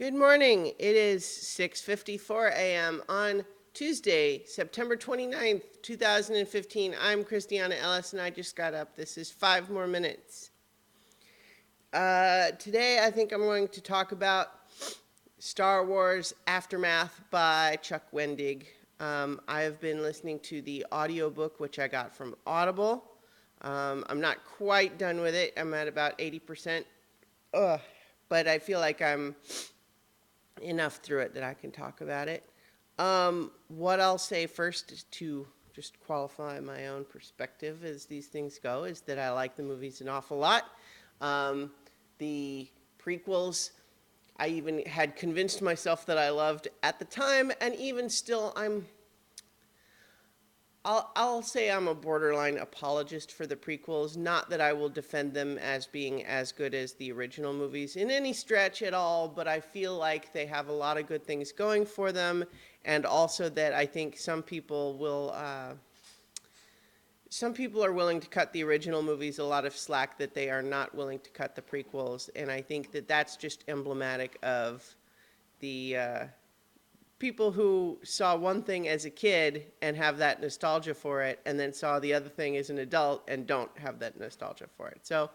Good morning. It is 6:54 a.m. on Tuesday, September 29th, 2015. I'm Christiana Ellis, and I just got up. This is 5 more minutes. Today, I think I'm going to talk about Star Wars Aftermath by Chuck Wendig. I have been listening to the audiobook, which I got from Audible. I'm not quite done with it. I'm at about 80%. But I feel like I'm enough through it that I can talk about it. What I'll say first is to just qualify my own perspective as these things go, is that I like the movies an awful lot. The prequels, I even had convinced myself that I loved at the time, and even still, I'll say I'm a borderline apologist for the prequels. Not that I will defend them as being as good as the original movies in any stretch at all, but I feel like they have a lot of good things going for them, and also that I think some people are willing to cut the original movies a lot of slack that they are not willing to cut the prequels, and I think that that's just emblematic of the people who saw one thing as a kid and have that nostalgia for it, and then saw the other thing as an adult and don't have that nostalgia for it. So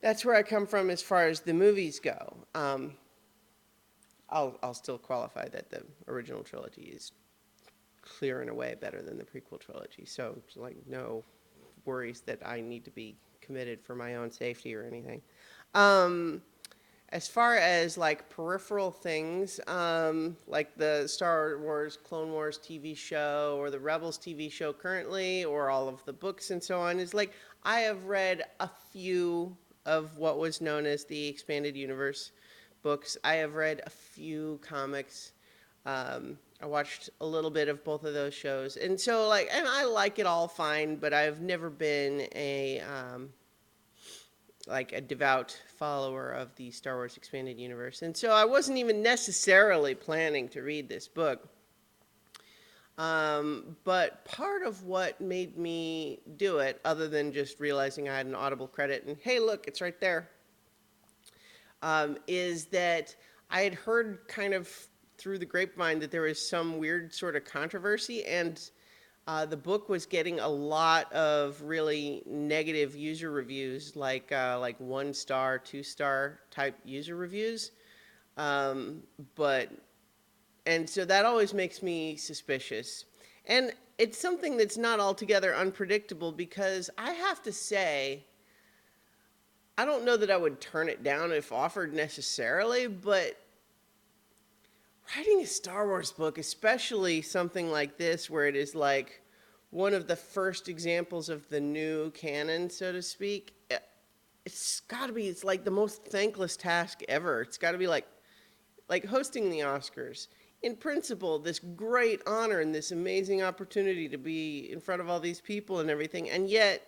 that's where I come from as far as the movies go. I'll still qualify that the original trilogy is clear and away better than the prequel trilogy. So it's like no worries that I need to be committed for my own safety or anything. As far as like peripheral things, like the Star Wars Clone Wars TV show or the Rebels TV show currently, or all of the books and so on, is like I have read a few of what was known as the Expanded Universe books. I have read a few comics. I watched a little bit of both of those shows. And so and I like it all fine, but I've never been a devout follower of the Star Wars Expanded Universe. And so I wasn't even necessarily planning to read this book. But part of what made me do it, other than just realizing I had an Audible credit and, hey, look, it's right there, is that I had heard kind of through the grapevine that there was some weird sort of controversy, and the book was getting a lot of really negative user reviews, like 1-star, 2-star type user reviews. And so that always makes me suspicious. And it's something that's not altogether unpredictable, because I have to say, I don't know that I would turn it down if offered necessarily, but writing a Star Wars book, especially something like this, where it is like one of the first examples of the new canon, so to speak, it's like the most thankless task ever. It's got to be like hosting the Oscars. In principle, this great honor and this amazing opportunity to be in front of all these people and everything, and yet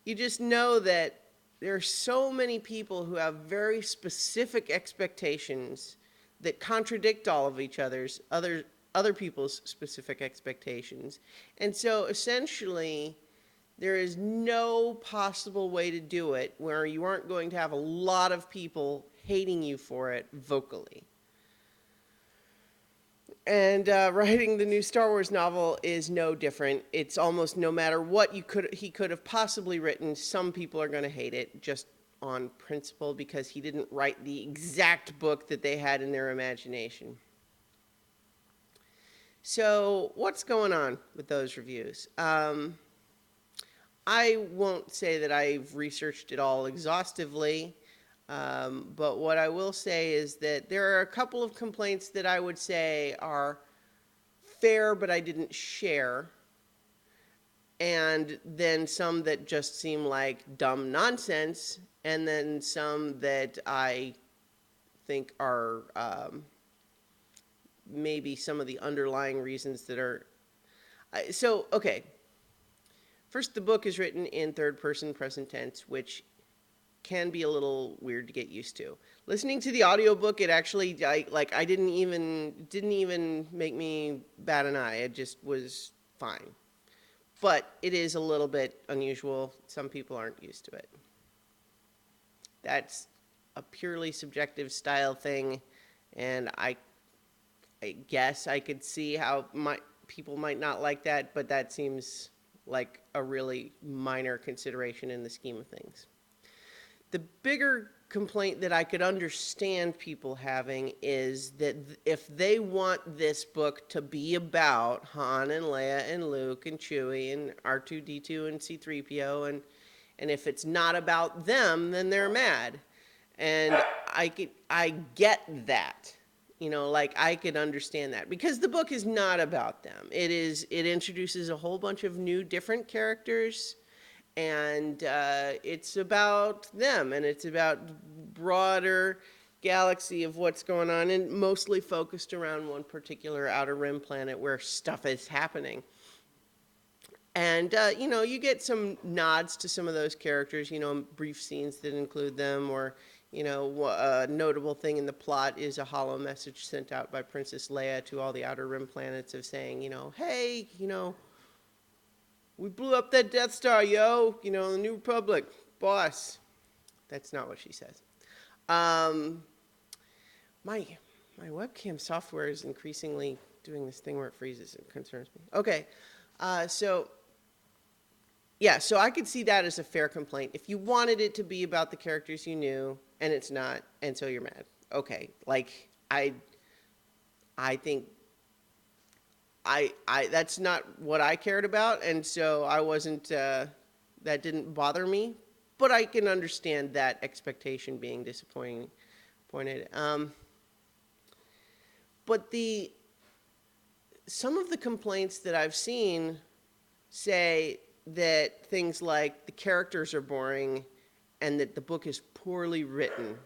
you just know that there are so many people who have very specific expectations that contradict all of each other's other people's specific expectations. And so essentially, there is no possible way to do it where you aren't going to have a lot of people hating you for it vocally. And writing the new Star Wars novel is no different. It's almost no matter what he could have possibly written, some people are going to hate it just on principle, because he didn't write the exact book that they had in their imagination. So what's going on with those reviews? I won't say that I've researched it all exhaustively, but what I will say is that there are a couple of complaints that I would say are fair, but I didn't share, and then some that just seem like dumb nonsense, and then some that I think are maybe some of the underlying reasons that are... okay. First, the book is written in third-person present tense, which can be a little weird to get used to. Listening to the audiobook, it actually, I didn't even make me bat an eye. It just was fine. But it is a little bit unusual. Some people aren't used to it. That's a purely subjective style thing, and I guess I could see how people might not like that, but that seems like a really minor consideration in the scheme of things. The bigger complaint that I could understand people having is that if they want this book to be about Han and Leia and Luke and Chewie and R2D2 and C3PO, and if it's not about them, then they're mad. And I get that. Like I could understand that because the book is not about them. It introduces a whole bunch of new different characters, and it's about them, and it's about broader galaxy of what's going on, and mostly focused around one particular outer rim planet where stuff is happening. And you get some nods to some of those characters, brief scenes that include them, or a notable thing in the plot is a hollow message sent out by Princess Leia to all the Outer Rim planets of saying, hey, we blew up that Death Star, yo, the New Republic, boss. That's not what she says. My webcam software is increasingly doing this thing where it freezes. It concerns me. Okay, so I could see that as a fair complaint. If you wanted it to be about the characters you knew, and it's not, and so you're mad. Okay, like I think that's not what I cared about, and so I wasn't. That didn't bother me, but I can understand that expectation being disappointed. But some of the complaints that I've seen say that things like the characters are boring and that the book is poorly written.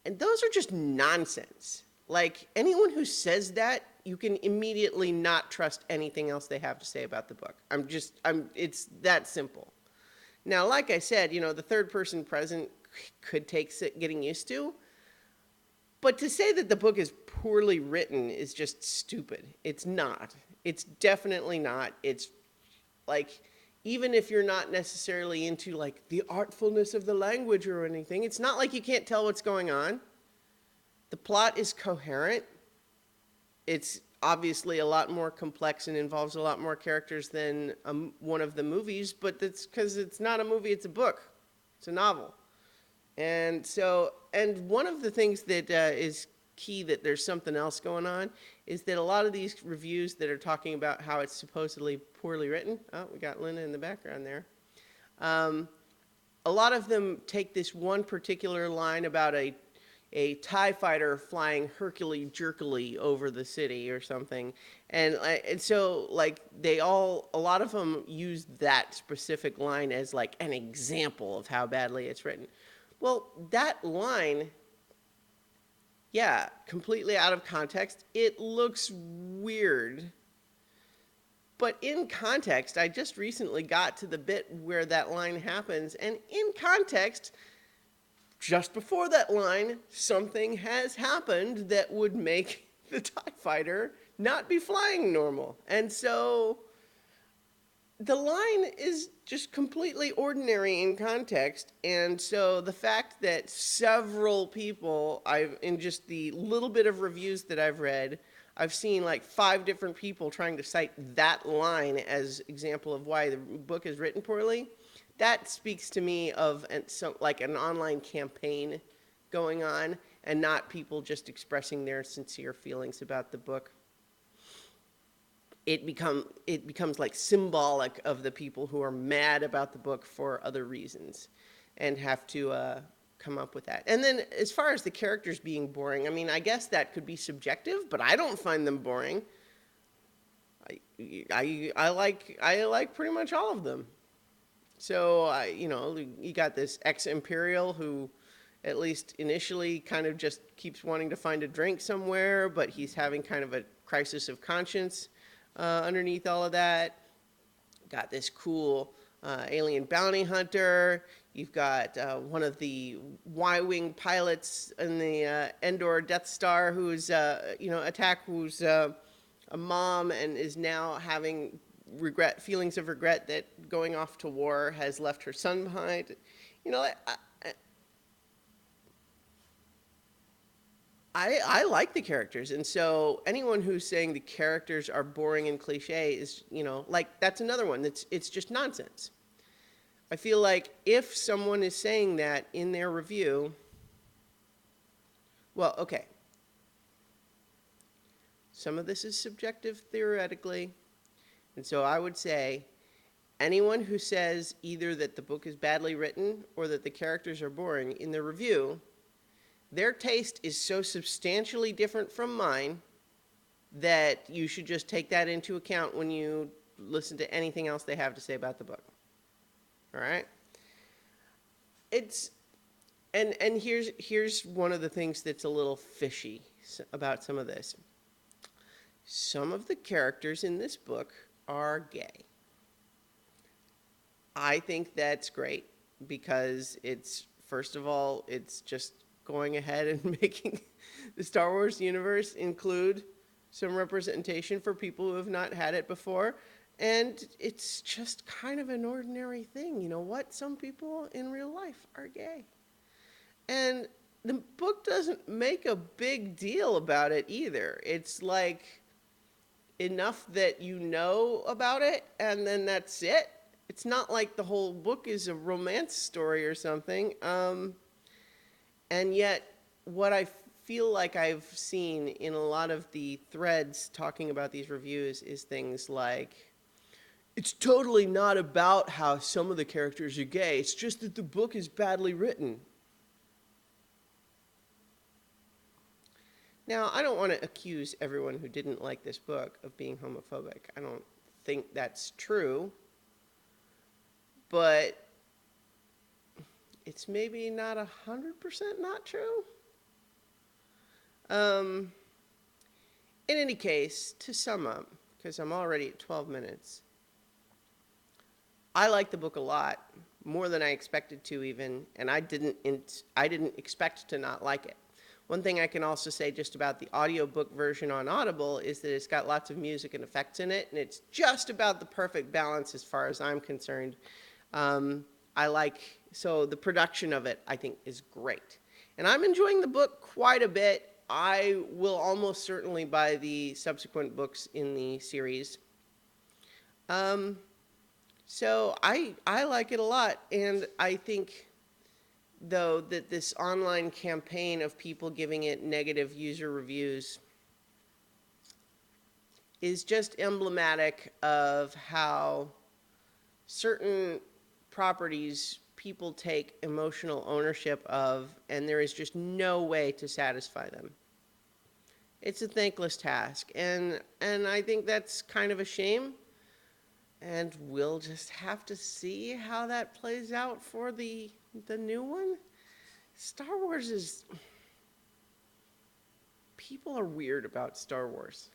And those are just nonsense. Like, anyone who says that, you can immediately not trust anything else they have to say about the book. It's that simple. Now, like I said, the third person present could take getting used to. But to say that the book is poorly written is just stupid. It's not. It's definitely not. It's like, even if you're not necessarily into like the artfulness of the language or anything, it's not like you can't tell what's going on. The plot is coherent. It's obviously a lot more complex and involves a lot more characters than one of the movies, but that's because it's not a movie, it's a book. It's a novel. And one of the things that is key that there's something else going on is that a lot of these reviews that are talking about how it's supposedly poorly written, oh, we got Linda in the background there. A lot of them take this one particular line about a TIE fighter flying hercules-jerkily over the city or something. And so like a lot of them use that specific line as like an example of how badly it's written. Well, that line, completely out of context, it looks weird. But in context, I just recently got to the bit where that line happens, and in context, just before that line, something has happened that would make the TIE fighter not be flying normal. And so the line is just completely ordinary in context. And so the fact that several people, in just the little bit of reviews that I've read, I've seen like 5 different people trying to cite that line as example of why the book is written poorly. That speaks to me of like an online campaign going on, and not people just expressing their sincere feelings about the book. It becomes like symbolic of the people who are mad about the book for other reasons, and have to come up with that. And then as far as the characters being boring, I mean, I guess that could be subjective, but I don't find them boring. I like pretty much all of them. So, you got this ex-Imperial who, at least initially, kind of just keeps wanting to find a drink somewhere, but he's having kind of a crisis of conscience underneath all of that. Got this cool alien bounty hunter. You've got one of the Y-wing pilots in the Endor Death Star who's, attack, who's a mom and is now having feelings of regret that going off to war has left her son behind. I like the characters, and so anyone who's saying the characters are boring and cliche is, like that's another one that's it's just nonsense. I feel like if someone is saying that in their review, well, okay, some of this is subjective theoretically, and so I would say anyone who says either that the book is badly written or that the characters are boring in the review, their taste is so substantially different from mine that you should just take that into account when you listen to anything else they have to say about the book. All right? It's and here's one of the things that's a little fishy about some of this. Some of the characters in this book are gay. I think that's great because it's, first of all, it's just going ahead and making the Star Wars universe include some representation for people who have not had it before. And it's just kind of an ordinary thing. You know what? Some people in real life are gay. And the book doesn't make a big deal about it either. It's like enough that you know about it, and then that's it. It's not like the whole book is a romance story or something. And yet, what I feel like I've seen in a lot of the threads talking about these reviews is things like, it's totally not about how some of the characters are gay. It's just that the book is badly written. Now, I don't want to accuse everyone who didn't like this book of being homophobic. I don't think that's true. But it's maybe not 100% not true. In any case, to sum up, because I'm already at 12 minutes, I like the book a lot, more than I expected to even, and I didn't expect to not like it. One thing I can also say just about the audiobook version on Audible is that it's got lots of music and effects in it, and it's just about the perfect balance as far as I'm concerned. So the production of it, I think, is great. And I'm enjoying the book quite a bit. I will almost certainly buy the subsequent books in the series. So I like it a lot, and I think, though, that this online campaign of people giving it negative user reviews is just emblematic of how certain properties people take emotional ownership of, and there is just no way to satisfy them. It's a thankless task, and I think that's kind of a shame, and we'll just have to see how that plays out for the new one. Star Wars is... People are weird about Star Wars.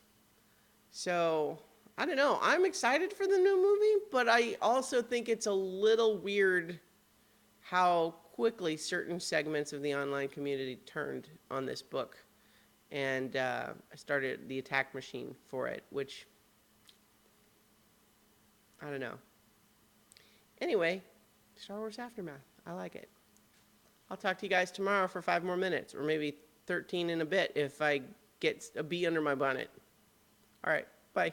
So, I don't know. I'm excited for the new movie, but I also think it's a little weird how quickly certain segments of the online community turned on this book. And I started the attack machine for it, which, I don't know. Anyway, Star Wars Aftermath. I like it. I'll talk to you guys tomorrow for 5 more minutes, or maybe 13 in a bit if I get a bee under my bonnet. All right, bye.